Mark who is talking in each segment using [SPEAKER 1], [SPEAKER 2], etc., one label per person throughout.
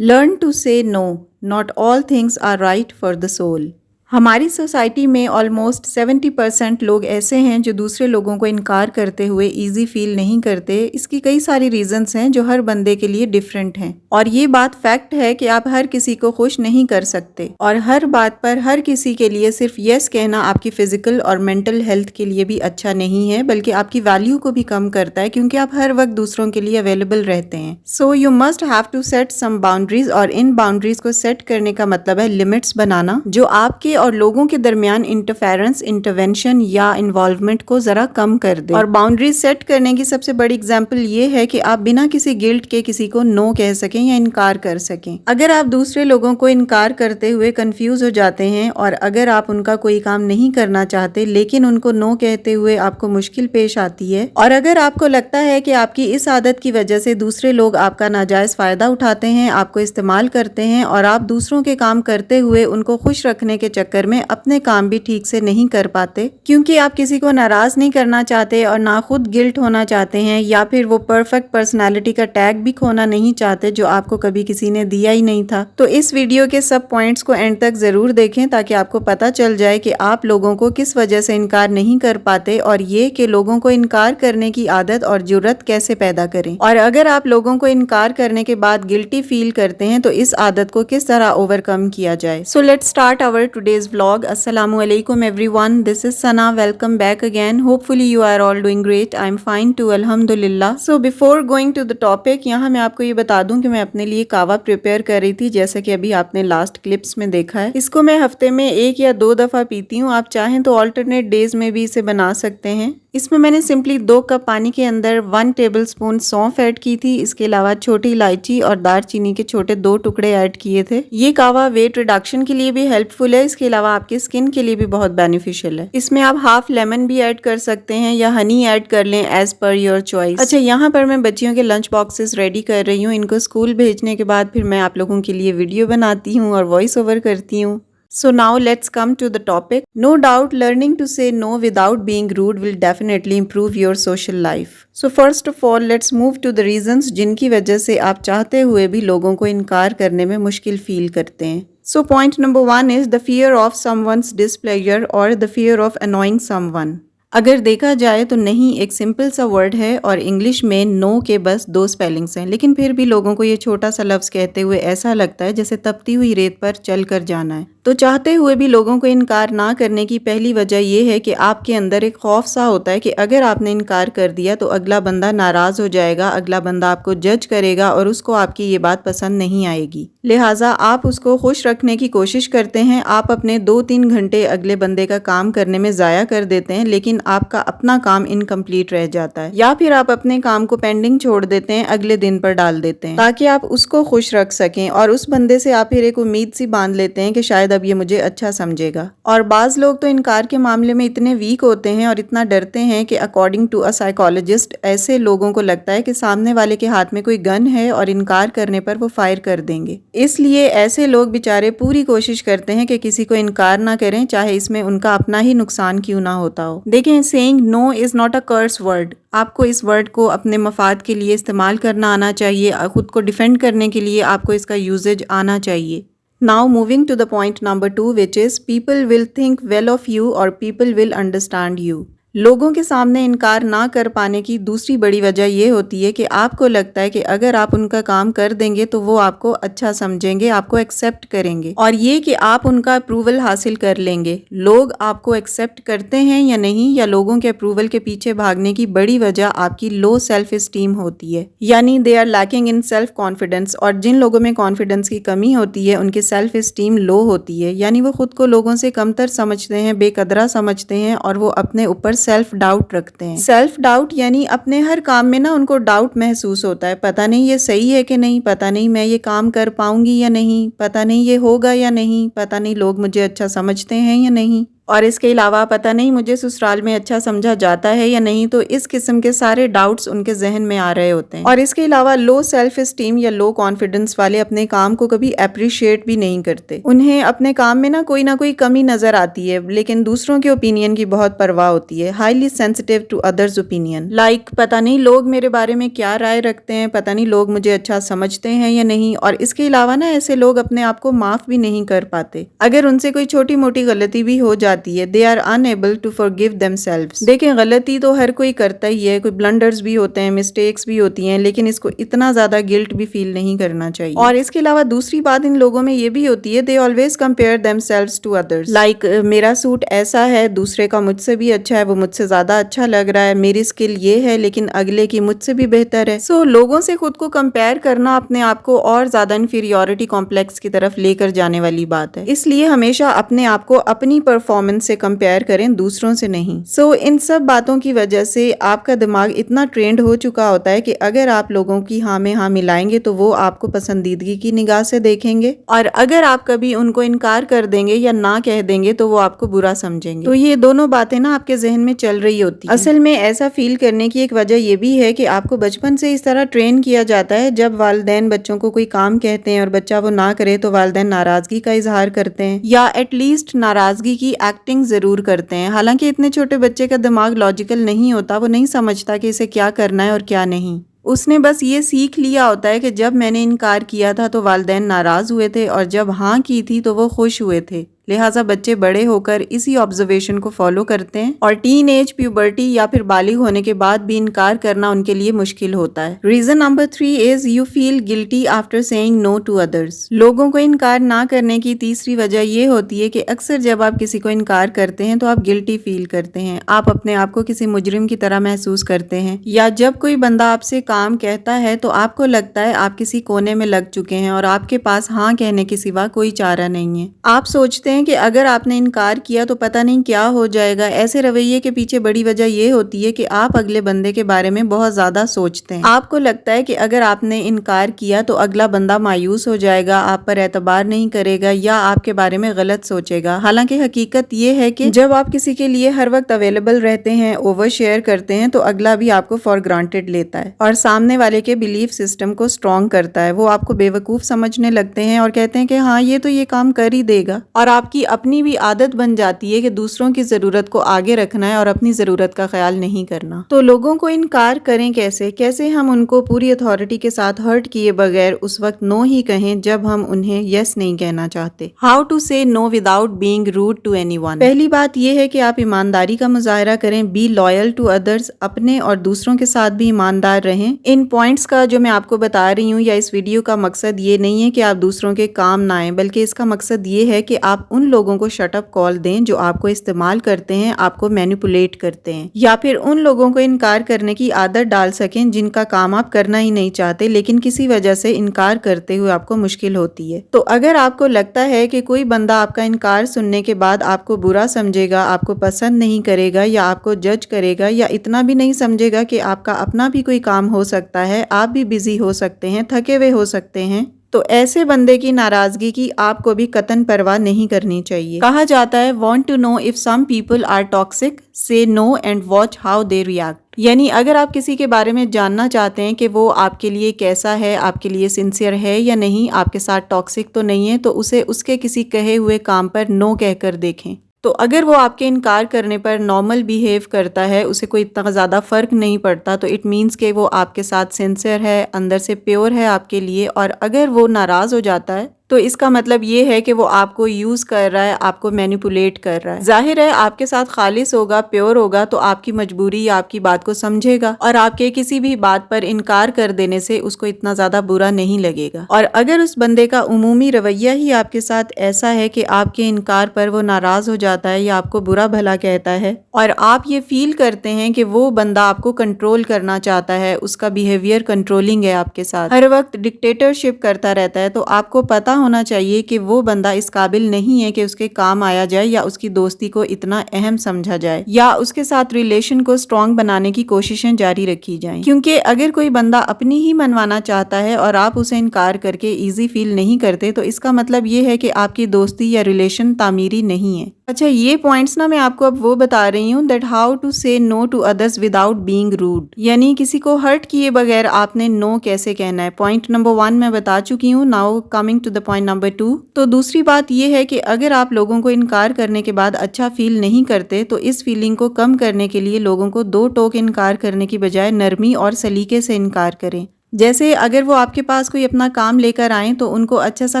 [SPEAKER 1] Learn to say no. Not all things are right for the soul. ہماری society میں almost 70% لوگ ایسے ہیں جو دوسرے لوگوں کو انکار کرتے ہوئے ایزی فیل نہیں کرتے۔ اس کی کئی ساری ریزنز ہیں جو ہر بندے کے لیے ڈیفرنٹ ہیں، اور یہ بات فیکٹ ہے کہ آپ ہر کسی کو خوش نہیں کر سکتے، اور ہر بات پر ہر کسی کے لیے صرف یس کہنا آپ کی فزیکل اور مینٹل ہیلتھ کے لیے بھی اچھا نہیں ہے، بلکہ آپ کی ویلیو کو بھی کم کرتا ہے، کیونکہ آپ ہر وقت دوسروں کے لیے اویلیبل رہتے ہیں۔ So you must have to set some boundaries, اور ان باؤنڈریز کو سیٹ کرنے کا مطلب ہے لمٹس بنانا جو آپ کے اور لوگوں کے درمیان انٹرونشن یا انوالومنٹ کو ذرا کم کر دے۔ اور باؤنڈریز سیٹ کرنے کی سب سے بڑی اگزامپل یہ ہے کہ آپ بنا کسی گلٹ کے کسی کو نو کہہ سکیں یا انکار کر سکیں۔ اگر آپ دوسرے لوگوں کو انکار کرتے ہوئے کنفیوز ہو جاتے ہیں، اور اگر آپ ان کا کوئی کام نہیں کرنا چاہتے لیکن ان کو نو کہتے ہوئے آپ کو مشکل پیش آتی ہے، اور اگر آپ کو لگتا ہے کہ آپ کی اس عادت کی وجہ سے دوسرے لوگ آپ کا ناجائز فائدہ اٹھاتے ہیں، آپ کو استعمال کرتے ہیں، اور آپ دوسروں کے کام کرتے ہوئے ان کو خوش رکھنے کے چکر میں اپنے کام بھی ٹھیک سے نہیں کر پاتے، کیونکہ آپ کسی کو ناراض نہیں کرنا چاہتے اور نہ خود گلٹ ہونا چاہتے ہیں، یا پھر وہ پرفیکٹ پرسنالٹی کا ٹیگ بھی کھونا نہیں چاہتے جو آپ کو کبھی کسی نے دیا ہی نہیں تھا، تو اس ویڈیو کے سب پوائنٹس کو اینڈ تک ضرور دیکھیں تاکہ آپ کو پتہ چل جائے کہ آپ لوگوں کو کس وجہ سے انکار نہیں کر پاتے، اور یہ کہ لوگوں کو انکار کرنے کی عادت اور جرأت کیسے پیدا کریں، اور اگر آپ لوگوں کو انکار کرنے کے بعد گلٹی فیل کرتے ہیں تو اس عادت کو کس طرح اوور کم کیا جائے۔ So let's start our today's vlog۔ السلام علیکم everyone, this is Sana. Welcome back again. Hopefully you are all doing great. I'm fine too, alhamdulillah. So before going to the topic, یہاں میں آپ کو یہ بتا دوں کہ میں اپنے لیے کہوہ پریپیئر کر رہی تھی، جیسا کہ ابھی آپ نے لاسٹ کلپس میں دیکھا ہے۔ اس کو میں ہفتے میں 1 یا 2 دفعہ پیتی ہوں، آپ چاہیں تو آلٹرنیٹ ڈیز میں بھی اسے بنا سکتے ہیں۔ اس میں نے سمپلی 2 کپ پانی کے اندر 1 ٹیبل سپون سونف ایڈ کی تھی، اس کے علاوہ چھوٹی الائچی اور دار چینی کے چھوٹے 2 ٹکڑے ایڈ کیے تھے۔ یہ کہوہ ویٹ ریڈکشن کے لیے بھی ہیلپ فل ہے، اس کے علاوہ آپ کے اسکن کے لیے بھی بہت بینیفیشل ہے۔ اس میں آپ ہاف لیمن بھی ایڈ کر سکتے ہیں یا ہنی ایڈ کر لیں ایز پر یور چوائس۔ اچھا، یہاں پر میں بچیوں کے لنچ باکسز ریڈی کر رہی ہوں، ان کو اسکول بھیجنے کے بعد پھر میں آپ لوگوں کے لیے ویڈیو بناتی ہوں اور وائس اوور کرتی ہوں۔ So now let's come to the topic. No doubt learning to say no without being rude will definitely improve your social life. So first of all let's move to the reasons جن کی وجہ سے آپ چاہتے ہوئے بھی لوگوں کو انکار کرنے میں مشکل فیل کرتے ہیں۔ So point number 1 is the fear of someone's displeasure or the fear of annoying someone. اگر دیکھا جائے تو نہیں ایک سمپل سا ورڈ ہے، اور انگلش میں نو کے بس 2 سپیلنگز ہیں، لیکن پھر بھی لوگوں کو یہ چھوٹا سا لفظ کہتے ہوئے ایسا لگتا ہے جیسے تپتی ہوئی ریت پر چل کر جانا ہے۔ تو چاہتے ہوئے بھی لوگوں کو انکار نہ کرنے کی پہلی وجہ یہ ہے کہ آپ کے اندر ایک خوف سا ہوتا ہے کہ اگر آپ نے انکار کر دیا تو اگلا بندہ ناراض ہو جائے گا، اگلا بندہ آپ کو جج کرے گا اور اس کو آپ کی یہ بات پسند نہیں آئے گی، لہٰذا آپ اس کو خوش رکھنے کی کوشش کرتے ہیں، آپ اپنے 2-3 گھنٹے اگلے بندے کا کام کرنے میں ضائع کر دیتے ہیں، لیکن آپ کا اپنا کام انکمپلیٹ رہ جاتا ہے، یا پھر آپ اپنے کام کو پینڈنگ چھوڑ دیتے ہیں، اگلے دن پر ڈال دیتے ہیں تاکہ آپ اس کو خوش رکھ سکیں، اور اس بندے سے آپ پھر ایک امید سی باندھ لیتے ہیں کہ شاید اب یہ مجھے اچھا سمجھے گا۔ اور بعض لوگ تو انکار کے معاملے میں اتنے ویک ہوتے ہیں اور اتنا ڈرتے ہیں کہ اکارڈنگ ٹو اے سائیکالوجسٹ ایسے لوگوں کو لگتا ہے کہ سامنے والے کے ہاتھ میں کوئی گن ہے اور انکار کرنے پر وہ فائر کر دیں گے، اس لیے ایسے لوگ بیچارے پوری کوشش کرتے ہیں کہ کسی کو انکار نہ کریں، چاہے اس میں ان کا اپنا ہی نقصان کیوں نہ ہوتا ہو۔ دیکھیں، saying no is not a curse word. آپ کو اس ورڈ کو اپنے مفاد کے لیے استعمال کرنا آنا چاہیے، خود کو ڈیفینڈ کرنے کے لیے آپ کو اس کا یوزیج آنا چاہیے۔ Now moving to the point number 2, which is people will think well of you or people will understand you. لوگوں کے سامنے انکار نہ کر پانے کی دوسری بڑی وجہ یہ ہوتی ہے کہ آپ کو لگتا ہے کہ اگر آپ ان کا کام کر دیں گے تو وہ آپ کو اچھا سمجھیں گے، آپ کو ایکسیپٹ کریں گے، اور یہ کہ آپ ان کا اپروول حاصل کر لیں گے۔ لوگ آپ کو ایکسیپٹ کرتے ہیں یا نہیں، یا لوگوں کے اپروول کے پیچھے بھاگنے کی بڑی وجہ آپ کی لو سیلف اسٹیم ہوتی ہے، یعنی they are lacking in self confidence, اور جن لوگوں میں کانفیڈنس کی کمی ہوتی ہے ان کی سیلف اسٹیم لو ہوتی ہے، یعنی وہ خود کو لوگوں سے کمتر سمجھتے ہیں، بے قدرہ سمجھتے ہیں، اور وہ اپنے اوپر سیلف ڈاؤٹ رکھتے ہیں۔ سیلف ڈاؤٹ یعنی اپنے ہر کام میں ان کو ڈاؤٹ محسوس ہوتا ہے، پتہ نہیں یہ صحیح ہے کہ نہیں، پتہ نہیں میں یہ کام کر پاؤں گی یا نہیں، پتہ نہیں یہ ہوگا یا نہیں، پتہ نہیں لوگ مجھے اچھا سمجھتے ہیں یا نہیں۔ اور اس کے علاوہ پتہ نہیں مجھے سسرال میں اچھا سمجھا جاتا ہے یا نہیں، تو اس قسم کے سارے ڈاؤٹس ان کے ذہن میں آ رہے ہوتے ہیں۔ اور اس کے علاوہ لو سیلف اسٹیم یا لو کانفیڈنس والے اپنے کام کو کبھی اپریشیٹ بھی نہیں کرتے۔ انہیں اپنے کام میں نہ کوئی کمی نظر آتی ہے، لیکن دوسروں کے اوپینین کی بہت پرواہ ہوتی ہے۔ Highly sensitive to others opinion, like پتہ نہیں لوگ میرے بارے میں کیا رائے رکھتے ہیں، پتہ نہیں لوگ مجھے اچھا سمجھتے ہیں یا نہیں۔ اور اس کے علاوہ ایسے لوگ اپنے آپ کو معاف بھی نہیں کر پاتے۔ اگر ان سے کوئی چھوٹی موٹی غلطی بھی ہو جاتی ہے، they are unable to forgive themselves۔ دیکھیں غلطی تو ہر کوئی کرتا ہی ہے، کوئی بلنڈرز بھی ہوتے ہیں، مسٹیکس بھی ہوتی ہیں، لیکن اس کو اتنا زیادہ گلٹ بھی فیل نہیں کرنا چاہیے۔ اور اس کے علاوہ دوسری بات ان لوگوں میں یہ بھی ہوتی ہے، they always compare themselves to others۔ Like میرا سوٹ ایسا ہے، دوسرے کا مجھ سے بھی اچھا ہے، وہ مجھ سے زیادہ اچھا لگ رہا ہے، میری اسکل یہ ہے لیکن اگلے کی مجھ سے بھی بہتر ہے۔ سو لوگوں سے خود کو کمپیئر کرنا اپنے آپ کو اور زیادہ انفیریورٹی کمپلیکس کی طرف لے کر جانے والی بات ہے۔ اس لیے ہمیشہ اپنے آپ کو اپنی پرفارمنس سے کمپیئر کریں، دوسروں سے نہیں۔ سو ان سب باتوں کی وجہ سے آپ کا دماغ اتنا ٹرینڈ ہو چکا ہوتا ہے کہ اگر آپ لوگوں کی ہاں میں ہاں ملائیں گے تو وہ آپ کو پسندیدگی کی نگاہ سے دیکھیں گے، اور اگر آپ کبھی ان کو انکار کر دیں گے یا نہ کہہ دیں گے تو وہ آپ کو برا سمجھیں گے۔ تو یہ دونوں باتیں آپ کے ذہن میں چل رہی ہوتی ہیں۔ اصل میں ایسا فیل کرنے کی ایک وجہ یہ بھی ہے کہ آپ کو بچپن سے اس طرح ٹرین کیا جاتا ہے، جب والدین بچوں کو کوئی کام کہتے ہیں اور بچہ وہ نہ کرے تو والدین ناراضگی کا اظہار کرتے ہیں، یا ایٹ لیسٹ ناراضگی کی ایکٹنگ ضرور کرتے ہیں۔ حالانکہ اتنے چھوٹے بچے کا دماغ لاجیکل نہیں ہوتا، وہ نہیں سمجھتا کہ اسے کیا کرنا ہے اور کیا نہیں۔ اس نے بس یہ سیکھ لیا ہوتا ہے کہ جب میں نے انکار کیا تھا تو والدین ناراض ہوئے تھے، اور جب ہاں کی تھی تو وہ خوش ہوئے تھے۔ لہٰذا بچے بڑے ہو کر اسی آبزرویشن کو فالو کرتے ہیں، اور ٹین ایج، پیوبرٹی یا پھر بالغ ہونے کے بعد بھی انکار کرنا ان کے لیے مشکل ہوتا ہے۔ Reason number 3 is you feel guilty after saying no to others. لوگوں کو انکار نہ کرنے کی تیسری وجہ یہ ہوتی ہے کہ اکثر جب آپ کسی کو انکار کرتے ہیں تو آپ گلٹی فیل کرتے ہیں، آپ اپنے آپ کو کسی مجرم کی طرح محسوس کرتے ہیں، یا جب کوئی بندہ آپ سے کام کہتا ہے تو آپ کو لگتا ہے آپ کسی کونے میں لگ چکے ہیں اور آپ کے پاس ہاں کہنے کے سوا کوئی چارہ نہیں ہے۔ آپ سوچتے ہیں کہ اگر آپ نے انکار کیا تو پتہ نہیں کیا ہو جائے گا۔ ایسے رویے کے پیچھے بڑی وجہ یہ ہوتی ہے کہ آپ اگلے بندے کے بارے میں بہت زیادہ سوچتے ہیں۔ آپ کو لگتا ہے کہ اگر آپ نے انکار کیا تو اگلا بندہ مایوس ہو جائے گا، آپ پر اعتبار نہیں کرے گا یا آپ کے بارے میں غلط سوچے گا۔ حالانکہ حقیقت یہ ہے کہ جب آپ کسی کے لیے ہر وقت اویلیبل رہتے ہیں، اوور شیئر کرتے ہیں، تو اگلا بھی آپ کو فار گرانٹیڈ لیتا ہے اور سامنے والے کے بلیف سسٹم کو اسٹرانگ کرتا ہے۔ وہ آپ کو بے وقوف سمجھنے لگتے ہیں اور کہتے ہیں کہ ہاں یہ تو یہ کام کر ہی دے گا، اور آپ کی اپنی بھی عادت بن جاتی ہے کہ دوسروں کی ضرورت کو آگے رکھنا ہے اور اپنی ضرورت کا خیال نہیں کرنا۔ تو لوگوں کو انکار کریں کیسے ہم ان کو پوری اتھارٹی کے ساتھ ہرٹ کیے بغیر اس وقت نو ہی کہیں جب ہم انہیں یس نہیں کہنا چاہتے۔ How to say no without being rude to anyone. پہلی بات یہ ہے کہ آپ ایمانداری کا مظاہرہ کریں، بی لویل ٹو ادرس، اپنے اور دوسروں کے ساتھ بھی ایماندار رہیں۔ ان پوائنٹس کا جو میں آپ کو بتا رہی ہوں یا اس ویڈیو کا مقصد یہ نہیں ہے کہ آپ دوسروں کے کام نہ آئیں، بلکہ اس کا مقصد یہ ہے کہ آپ ان لوگوں کو شٹ اپ کال دیں جو آپ کو استعمال کرتے ہیں، آپ کو مینیپولیٹ کرتے ہیں، یا پھر ان لوگوں کو انکار کرنے کی عادت ڈال سکیں جن کا کام آپ کرنا ہی نہیں چاہتے لیکن کسی وجہ سے انکار کرتے ہوئے آپ کو مشکل ہوتی ہے۔ تو اگر آپ کو لگتا ہے کہ کوئی بندہ آپ کا انکار سننے کے بعد آپ کو برا سمجھے گا، آپ کو پسند نہیں کرے گا یا آپ کو جج کرے گا، یا اتنا بھی نہیں سمجھے گا کہ آپ کا اپنا بھی کوئی کام ہو سکتا ہے، آپ بھی بزی ہو سکتے ہیں، تھکے ہوئے ہو سکتے ہیں، تو ایسے بندے کی ناراضگی کی آپ کو بھی قطعاً پرواہ نہیں کرنی چاہیے۔ کہا جاتا ہے want to know if some people are toxic, say no and watch how they react۔ یعنی اگر آپ کسی کے بارے میں جاننا چاہتے ہیں کہ وہ آپ کے لیے کیسا ہے، آپ کے لیے سنسیئر ہے یا نہیں، آپ کے ساتھ ٹاکسک تو نہیں ہے، تو اسے اس کے کسی کہے ہوئے کام پر نو کہہ کر دیکھیں۔ تو اگر وہ آپ کے انکار کرنے پر نارمل بیہیو کرتا ہے، اسے کوئی اتنا زیادہ فرق نہیں پڑتا، تو اٹ مینس کہ وہ آپ کے ساتھ سنسیئر ہے، اندر سے پیور ہے آپ کے لیے۔ اور اگر وہ ناراض ہو جاتا ہے تو اس کا مطلب یہ ہے کہ وہ آپ کو یوز کر رہا ہے، آپ کو مینیپولیٹ کر رہا ہے۔ ظاہر ہے آپ کے ساتھ خالص ہوگا، پیور ہوگا تو آپ کی مجبوری یا آپ کی بات کو سمجھے گا، اور آپ کے کسی بھی بات پر انکار کر دینے سے اس کو اتنا زیادہ برا نہیں لگے گا۔ اور اگر اس بندے کا عمومی رویہ ہی آپ کے ساتھ ایسا ہے کہ آپ کے انکار پر وہ ناراض ہو جاتا ہے یا آپ کو برا بھلا کہتا ہے، اور آپ یہ فیل کرتے ہیں کہ وہ بندہ آپ کو کنٹرول کرنا چاہتا ہے، اس کا بیہیویئر کنٹرولنگ ہے آپ کے ساتھ، ہر وقت ڈکٹیٹرشپ کرتا رہتا ہے، تو آپ کو پتا ہونا چاہیے کہ وہ بندہ اس قابل نہیں ہے کہ اس کے کام آیا جائے یا اس کی دوستی کو اتنا اہم سمجھا جائے یا اس کے ساتھ ریلیشن کو سٹرونگ بنانے کی کوششیں جاری رکھی جائیں۔ کیونکہ اگر کوئی بندہ اپنی ہی منوانا چاہتا ہے اور آپ اسے انکار کر کے ایزی فیل نہیں کرتے، تو اس کا مطلب یہ ہے کہ آپ کی دوستی یا ریلیشن تعمیری نہیں ہے۔ اچھا یہ پوائنٹس نا میں آپ کو اب وہ بتا رہی ہوں that how to say no to others without being rude, یعنی کسی کو ہرٹ کیے بغیر آپ نے نو کیسے کہنا ہے۔ پوائنٹ نمبر 1 میں بتا چکی ہوں، now coming to the point number 2۔ تو دوسری بات یہ ہے کہ اگر آپ لوگوں کو انکار کرنے کے بعد اچھا فیل نہیں کرتے تو اس فیلنگ کو کم کرنے کے لیے لوگوں کو دو ٹوک انکار کرنے کی بجائے نرمی اور سلیقے سے انکار کریں۔ جیسے اگر وہ آپ کے پاس کوئی اپنا کام لے کر آئیں تو ان کو اچھا سا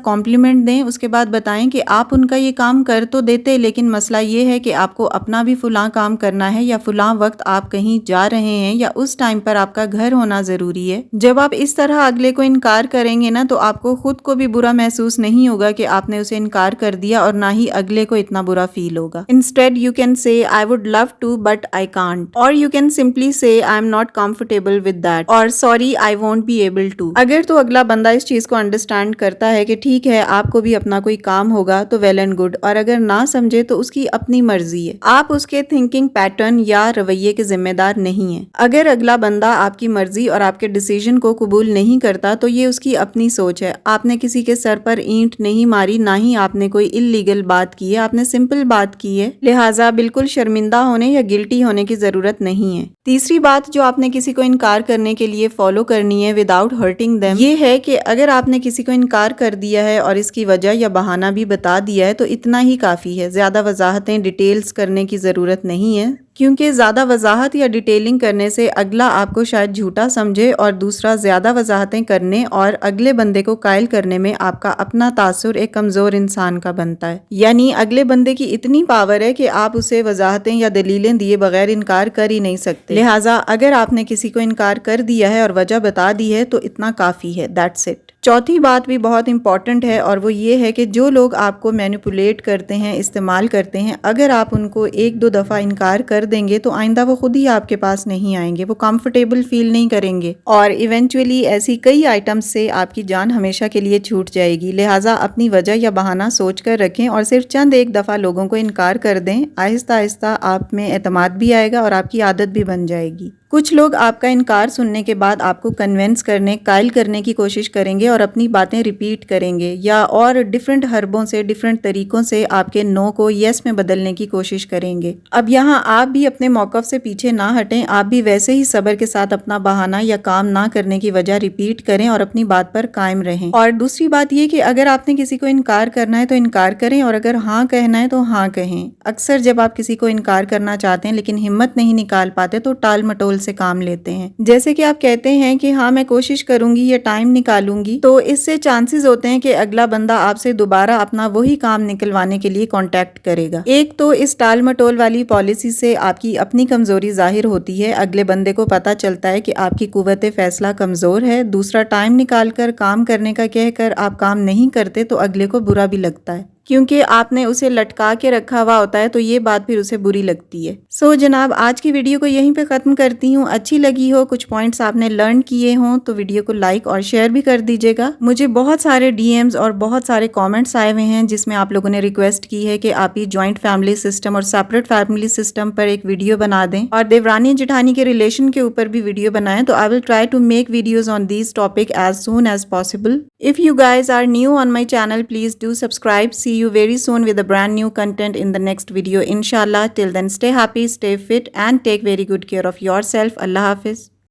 [SPEAKER 1] کمپلیمنٹ دیں، اس کے بعد بتائیں کہ آپ ان کا یہ کام کر تو دیتے لیکن مسئلہ یہ ہے کہ آپ کو اپنا بھی فلاں کام کرنا ہے، یا فلاں وقت آپ کہیں جا رہے ہیں، یا اس ٹائم پر آپ کا گھر ہونا ضروری ہے۔ جب آپ اس طرح اگلے کو انکار کریں گے نا تو آپ کو خود کو بھی برا محسوس نہیں ہوگا کہ آپ نے اسے انکار کر دیا، اور نہ ہی اگلے کو اتنا برا فیل ہوگا۔ Instead you can say I would love to but I can't, or you can simply say I am not comfortable with that, or sorry I won't be able to۔ اگر تو اگلا بندہ اس چیز کو انڈرسٹینڈ کرتا ہے کہ ٹھیک ہے آپ کو بھی اپنا کوئی کام ہوگا تو ویل اینڈ گڈ، اور اگر نہ سمجھے تو اس کی اپنی مرضی ہے، آپ اس کے تھنکنگ پیٹرن یا رویے کے ذمہ دار نہیں ہیں۔ اگر اگلا بندہ آپ کی مرضی اور آپ کے ڈیسیژن کو قبول نہیں کرتا تو یہ اس کی اپنی سوچ ہے۔ آپ نے کسی کے سر پر اینٹ نہیں ماری، نہ ہی آپ نے کوئی اللیگل بات کی ہے، آپ نے سمپل بات کی ہے، لہٰذا بالکل شرمندہ ہونے یا گلٹی ہونے کی ضرورت نہیں ہے۔ تیسری بات جو آپ نے کسی کو انکار کرنے کے لیے فالو کرنی ہے وداؤٹ ہرٹنگ دیم، یہ ہے کہ اگر آپ نے کسی کو انکار کر دیا ہے اور اس کی وجہ یا بہانہ بھی بتا دیا ہے تو اتنا ہی کافی ہے، زیادہ وضاحتیں ڈیٹیلز کرنے کی ضرورت نہیں ہے، کیونکہ زیادہ وضاحت یا ڈیٹیلنگ کرنے سے اگلا آپ کو شاید جھوٹا سمجھے، اور دوسرا زیادہ وضاحتیں کرنے اور اگلے بندے کو قائل کرنے میں آپ کا اپنا تاثر ایک کمزور انسان کا بنتا ہے، یعنی اگلے بندے کی اتنی پاور ہے کہ آپ اسے وضاحتیں یا دلیلیں دیے بغیر انکار کر ہی نہیں سکتے، لہٰذا اگر آپ نے کسی کو انکار کر دیا ہے اور وجہ بتا دی ہے تو اتنا کافی ہے، دیٹس اٹ۔ چوتھی بات بھی بہت امپورٹنٹ ہے، اور وہ یہ ہے کہ جو لوگ آپ کو مینیپولیٹ کرتے ہیں، استعمال کرتے ہیں، اگر آپ ان کو ایک دو دفعہ انکار کر دیں گے تو آئندہ وہ خود ہی آپ کے پاس نہیں آئیں گے، وہ کمفرٹیبل فیل نہیں کریں گے، اور ایونچولی ایسی کئی آئٹمز سے آپ کی جان ہمیشہ کے لیے چھوٹ جائے گی۔ لہٰذا اپنی وجہ یا بہانہ سوچ کر رکھیں اور صرف چند ایک دفعہ لوگوں کو انکار کر دیں، آہستہ آہستہ آپ میں اعتماد بھی آئے گا اور آپ کی عادت بھی بن جائے گی۔ کچھ لوگ آپ کا انکار سننے کے بعد آپ کو کنونس کرنے، قائل کرنے کی کوشش کریں گے اور اپنی باتیں ریپیٹ کریں گے، یا اور ڈیفرنٹ حربوں سے، ڈیفرنٹ طریقوں سے آپ کے نو کو یس میں بدلنے کی کوشش کریں گے۔ اب یہاں آپ بھی اپنے موقف سے پیچھے نہ ہٹیں، آپ بھی ویسے ہی صبر کے ساتھ اپنا بہانہ یا کام نہ کرنے کی وجہ ریپیٹ کریں اور اپنی بات پر قائم رہیں۔ اور دوسری بات یہ کہ اگر آپ نے کسی کو انکار کرنا ہے تو انکار کریں، اور اگر ہاں کہنا ہے تو ہاں کہیں۔ اکثر جب آپ کسی کو انکار کرنا چاہتے ہیں لیکن ہمت نہیں نکال پاتے تو ٹال مٹول سے کام لیتے ہیں، جیسے کہ آپ کہتے ہیں کہ ہاں میں کوشش کروں گی یا ٹائم نکالوں گی، تو اس سے چانسز ہوتے ہیں کہ اگلا بندہ آپ سے دوبارہ اپنا وہی کام نکلوانے کے لیے کانٹیکٹ کرے گا۔ ایک تو اس ٹال مٹول والی پالیسی سے آپ کی اپنی کمزوری ظاہر ہوتی ہے، اگلے بندے کو پتا چلتا ہے کہ آپ کی قوت فیصلہ کمزور ہے۔ دوسرا، ٹائم نکال کر کام کرنے کا کہہ کر آپ کام نہیں کرتے تو اگلے کو برا بھی لگتا ہے، کیونکہ آپ نے اسے لٹکا کے رکھا ہوا ہوتا ہے تو یہ بات پھر اسے بری لگتی ہے۔ سو جناب، آج کی ویڈیو کو یہیں پہ ختم کرتی ہوں۔ اچھی لگی ہو، کچھ پوائنٹس آپ نے لرن کیے ہوں تو ویڈیو کو لائک اور شیئر بھی کر دیجیے گا۔ مجھے بہت سارے ڈی ایمز اور بہت سارے کامنٹس آئے ہوئے ہیں جس میں آپ لوگوں نے ریکویسٹ کی ہے کہ آپ یہ جوائنٹ فیملی سسٹم اور سیپریٹ فیملی سسٹم پر ایک ویڈیو بنا دیں، اور دیورانی جٹھانی کے ریلیشن کے اوپر بھی ویڈیو بنائیں، تو I will try to make videos on these topic as soon as possible. If you guys are new on my channel, please do subscribe. See you very soon with a brand new content in the next video, inshallah. Till then, stay happy, stay fit, and take very good care of yourself. Allah Hafiz.